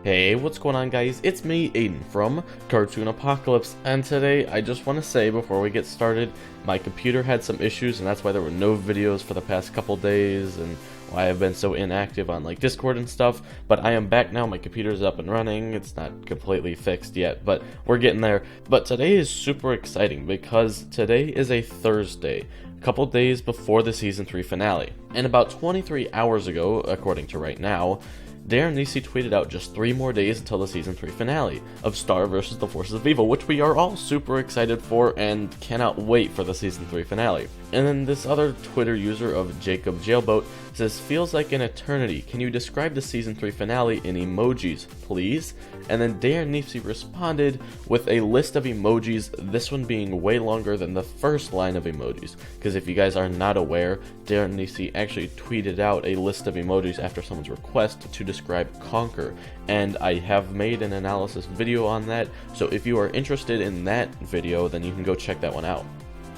Hey, what's going on guys? It's me, Aidan from Cartoon Apocalypse, and today I just want to say before we get started, my computer had some issues and that's why there were no videos for the past couple days and why I've been so inactive on like Discord and stuff, but I am back now. My computer's up and running. It's not completely fixed yet, but we're getting there. But today is super exciting because today is a Thursday, a couple days before the Season 3 finale. And about 23 hours ago, according to right now, Daron Nefcy tweeted out just 3 more days until the Season 3 finale of Star vs. the Forces of Evil, which we are all super excited for and cannot wait for the Season 3 finale. And then this other Twitter user of Jacob Jailboat says, "Feels like an eternity. Can you describe the Season 3 finale in emojis, please?" And then Daron Nefcy responded with a list of emojis, this one being way longer than the first line of emojis. Because if you guys are not aware, Daron Nefcy actually tweeted out a list of emojis after someone's request to describe Conquer. And I have made an analysis video on that, so if you are interested in that video, then you can go check that one out.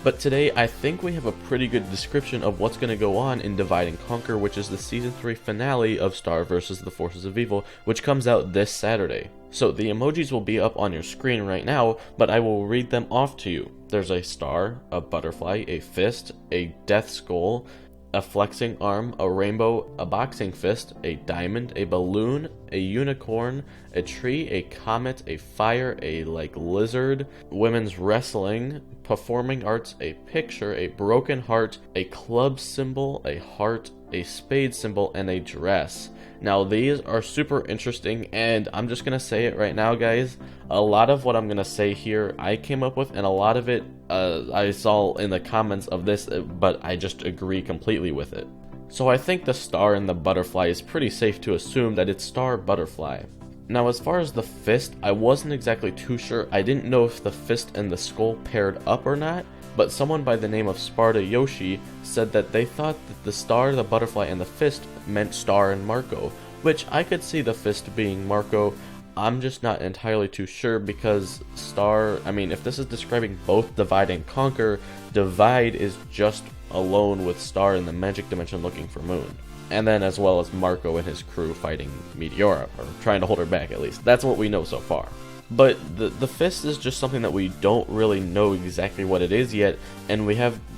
But today, I think we have a pretty good description of what's going to go on in Divide and Conquer, which is the Season 3 finale of Star vs. the Forces of Evil, which comes out this Saturday. So the emojis will be up on your screen right now, but I will read them off to you. There's a star, a butterfly, a fist, a death skull, a flexing arm, a rainbow, a boxing fist, a diamond, a balloon, a unicorn, a tree, a comet, a fire, a lizard, women's wrestling, performing arts, a picture, a broken heart, a club symbol, a heart, a spade symbol, and a dress. Now these are super interesting, and I'm just gonna say it right now, guys. A lot of what I'm gonna say here I came up with, and a lot of it I saw in the comments of this, but I just agree completely with it. So I think the star and the butterfly is pretty safe to assume that it's star butterfly. Now as far as the fist, I wasn't exactly too sure. I didn't know if the fist and the skull paired up or not, but someone by the name of SpartaYoshi said that they thought that the star, the butterfly, and the fist meant Star and Marco, which I could see the fist being Marco. I'm just not entirely too sure because Star, I mean, if this is describing both Divide and Conquer, Divide is just alone with Star in the magic dimension looking for Moon. And then as well as Marco and his crew fighting Meteora, or trying to hold her back at least. That's what we know so far. But the fist is just something that we don't really know exactly what it is yet, and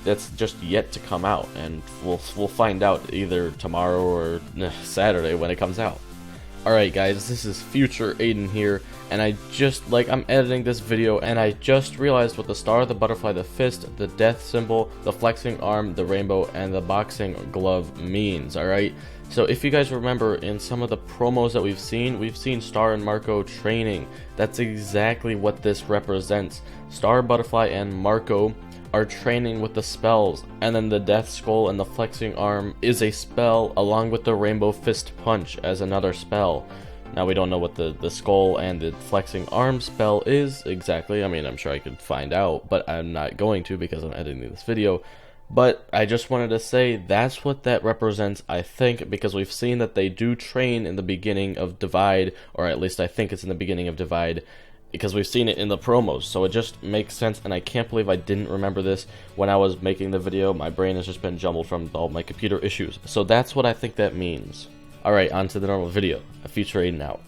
that's just yet to come out, and we'll find out either tomorrow or Saturday when it comes out. Alright guys, this is future Aidan here, and I'm editing this video, and I just realized what the star, the butterfly, the fist, the death symbol, the flexing arm, the rainbow, and the boxing glove means, alright? So if you guys remember, in some of the promos that we've seen Star and Marco training. That's exactly what this represents. Star, Butterfly, and Marco are training with the spells, and then the death skull and the flexing arm is a spell, along with the rainbow fist punch as another spell. Now we don't know what the skull and the flexing arm spell is exactly. I mean, I'm sure I could find out, but I'm not going to because I'm editing this video. But I just wanted to say that's what that represents, I think, because we've seen that they do train in the beginning of Divide, or at least I think it's in the beginning of Divide, because we've seen it in the promos, so it just makes sense, and I can't believe I didn't remember this when I was making the video. My brain has just been jumbled from all my computer issues, so that's what I think that means. Alright, on to the normal video, a future Aidan out.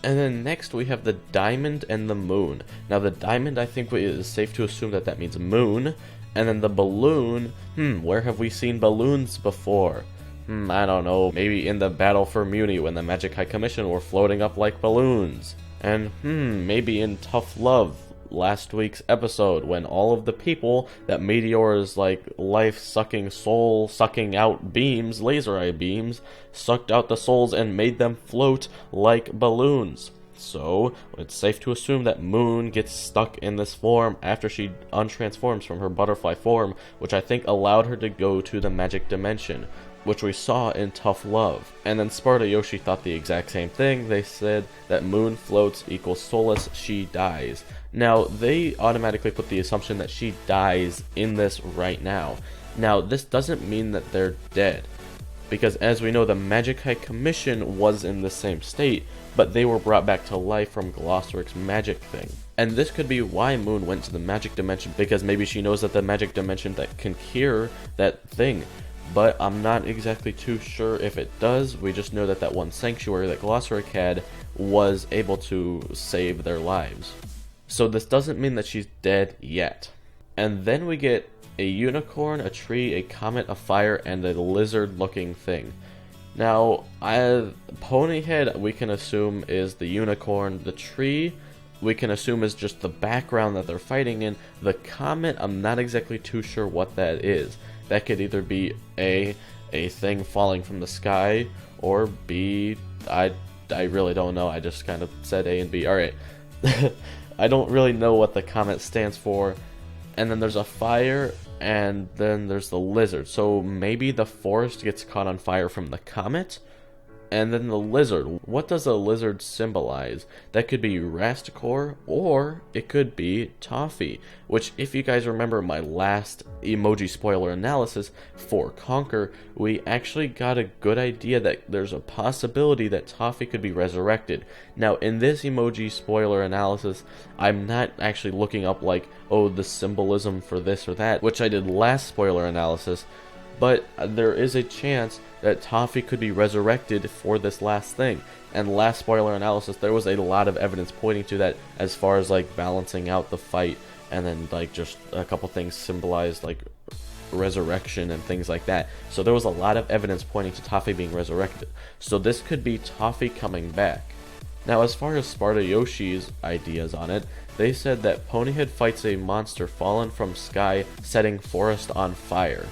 And then next we have the diamond and the moon. Now the diamond, I think it is safe to assume that means moon. And then the balloon, where have we seen balloons before? I don't know, maybe in the Battle for Muni when the Magic High Commission were floating up like balloons. And maybe in Tough Love, last week's episode, when all of the people that Meteora's life-sucking, soul-sucking out beams, laser eye beams, sucked out the souls and made them float like balloons. So, it's safe to assume that Moon gets stuck in this form after she untransforms from her butterfly form, which I think allowed her to go to the magic dimension, which we saw in Tough Love. And then SpartaYoshi thought the exact same thing. They said that Moon floats equals soulless, she dies. Now, they automatically put the assumption that she dies in this right now. Now, this doesn't mean that they're dead, because as we know, the Magic High Commission was in the same state, but they were brought back to life from Glossoric's magic thing. And this could be why Moon went to the magic dimension, because maybe she knows that the magic dimension that can cure that thing. but I'm not exactly too sure if it does. We just know that that one sanctuary that Glossoric had was able to save their lives. So this doesn't mean that she's dead yet. And then we get a unicorn, a tree, a comet, a fire, and a lizard-looking thing. Now, Ponyhead we can assume is the unicorn. The tree we can assume is just the background that they're fighting in. The comet, I'm not exactly too sure what that is. That could either be a thing falling from the sky, or B, I really don't know. I just kind of said A and B. Alright. I don't really know what the comet stands for. And then there's a fire, and then there's the lizard. So maybe the forest gets caught on fire from the comet, and then the lizard. What does a lizard symbolize? That could be Rasticor, or it could be Toffee, which, if you guys remember my last emoji spoiler analysis for Conquer, we actually got a good idea that there's a possibility that Toffee could be resurrected. Now, in this emoji spoiler analysis, I'm not actually looking up like, oh, the symbolism for this or that, which I did last spoiler analysis, but there is a chance that Toffee could be resurrected for this last thing. And last spoiler analysis, there was a lot of evidence pointing to that, as far as like balancing out the fight, and then like just a couple things symbolized like resurrection and things like that. So there was a lot of evidence pointing to Toffee being resurrected. So this could be Toffee coming back. Now, as far as SpartaYoshi's ideas on it, they said that Ponyhead fights a monster fallen from sky, setting forest on fire.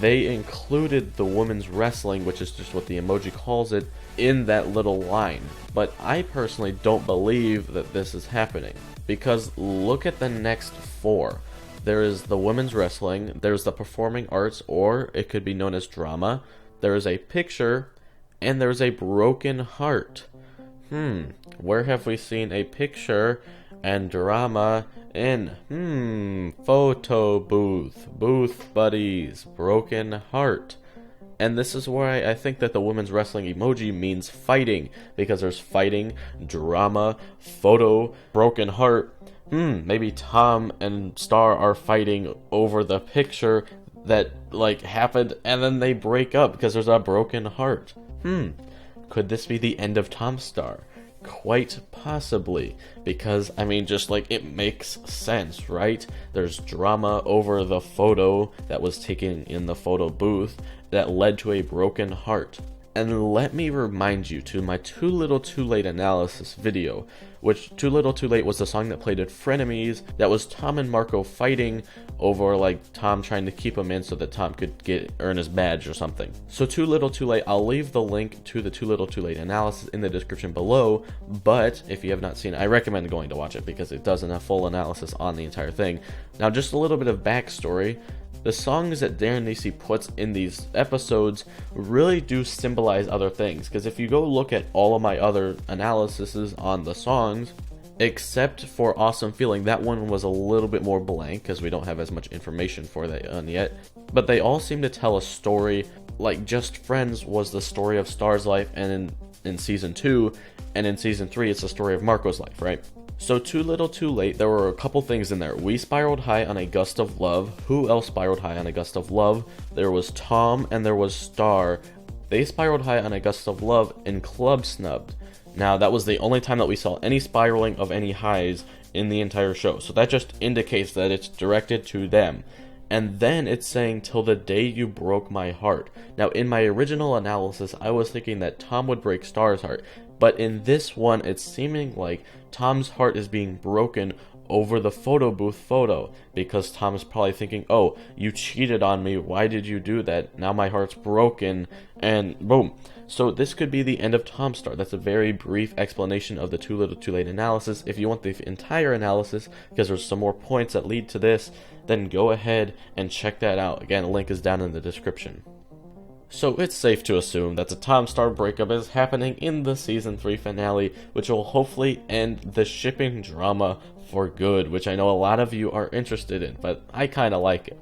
They included the women's wrestling, which is just what the emoji calls it, in that little line. But I personally don't believe that this is happening, because look at the next four. There is the women's wrestling, there's the performing arts, or it could be known as drama, there is a picture, and there's a broken heart. Where have we seen a picture and drama in? Photo booth buddies, broken heart. And this is why I think that the women's wrestling emoji means fighting, because there's fighting, drama, photo, broken heart. Maybe Tom and Star are fighting over the picture that like happened, and then they break up because there's a broken heart. Could this be the end of Tom Star? Quite possibly, because I mean, just like, it makes sense, right? There's drama over the photo that was taken in the photo booth that led to a broken heart. And let me remind you to my Too Little Too Late analysis video, which Too Little Too Late was the song that played at Frenemies, that was Tom and Marco fighting over like Tom trying to keep him in so that Tom could earn his badge or something. So Too Little Too Late, I'll leave the link to the Too Little Too Late analysis in the description below, but if you have not seen it, I recommend going to watch it because it does a full analysis on the entire thing. Now, just a little bit of backstory. The songs that Daron Nefcy puts in these episodes really do symbolize other things, because if you go look at all of my other analyses on the songs, except for Awesome Feeling, that one was a little bit more blank because we don't have as much information for that one yet, but they all seem to tell a story. Like Just Friends was the story of Star's life, and in season 2, and in season 3 it's the story of Marco's life, right? So Too Little Too Late, there were a couple things in there. We spiraled high on a gust of love. Who else spiraled high on a gust of love? There was Tom and there was Star. They spiraled high on a gust of love and club snubbed. Now, that was the only time that we saw any spiraling of any highs in the entire show. So that just indicates that it's directed to them. And then it's saying, till the day you broke my heart. Now, in my original analysis, I was thinking that Tom would break Star's heart. But in this one, it's seeming like Tom's heart is being broken over the photo booth photo, because Tom's probably thinking, oh, you cheated on me, why did you do that? Now my heart's broken, and boom. So this could be the end of Tom Star. That's a very brief explanation of the Too Little Too Late analysis. If you want the entire analysis, because there's some more points that lead to this, then go ahead and check that out. Again, a link is down in the description. So it's safe to assume that the Tom Star breakup is happening in the Season 3 finale, which will hopefully end the shipping drama for good, which I know a lot of you are interested in, but I kinda like it.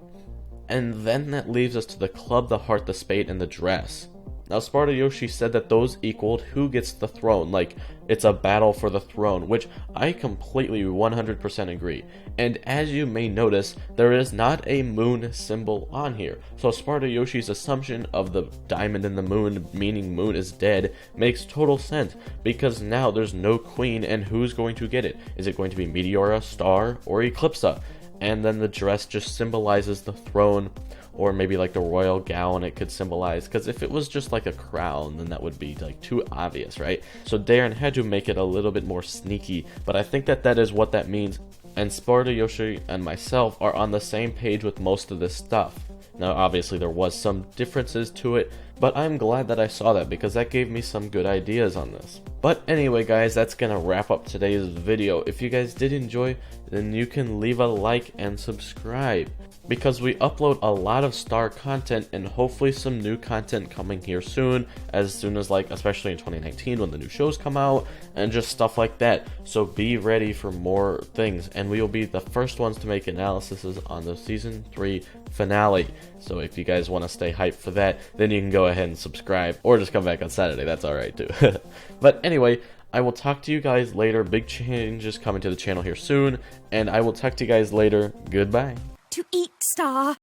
And then that leaves us to the club, the heart, the spade, and the dress. Now, SpartaYoshi said that those equaled who gets the throne, like it's a battle for the throne, which I completely 100% agree. And as you may notice, there is not a moon symbol on here. So SpartaYoshi's assumption of the diamond in the moon, meaning moon is dead, makes total sense, because now there's no queen, and who's going to get it? Is it going to be Meteora, Star, or Eclipsa? And then the dress just symbolizes the throne, or maybe like the royal gown it could symbolize, because if it was just like a crown, then that would be like too obvious, right? So Daron had to make it a little bit more sneaky, but I think that that is what that means, and SpartaYoshi and myself are on the same page with most of this stuff. Now obviously there was some differences to it, but I'm glad that I saw that, because that gave me some good ideas on this. But anyway guys, that's gonna wrap up today's video. If you guys did enjoy, then you can leave a like and subscribe, because we upload a lot of star content, and hopefully some new content coming here soon as like especially in 2019 when the new shows come out and just stuff like that. So be ready for more things, and we will be the first ones to make analyses on the season 3 finale. So if you guys want to stay hyped for that, then you can go ahead and subscribe, or just come back on Saturday, that's alright too. But anyway, I will talk to you guys later. Big changes coming to the channel here soon, and I will talk to you guys later. Goodbye. To eat, Star.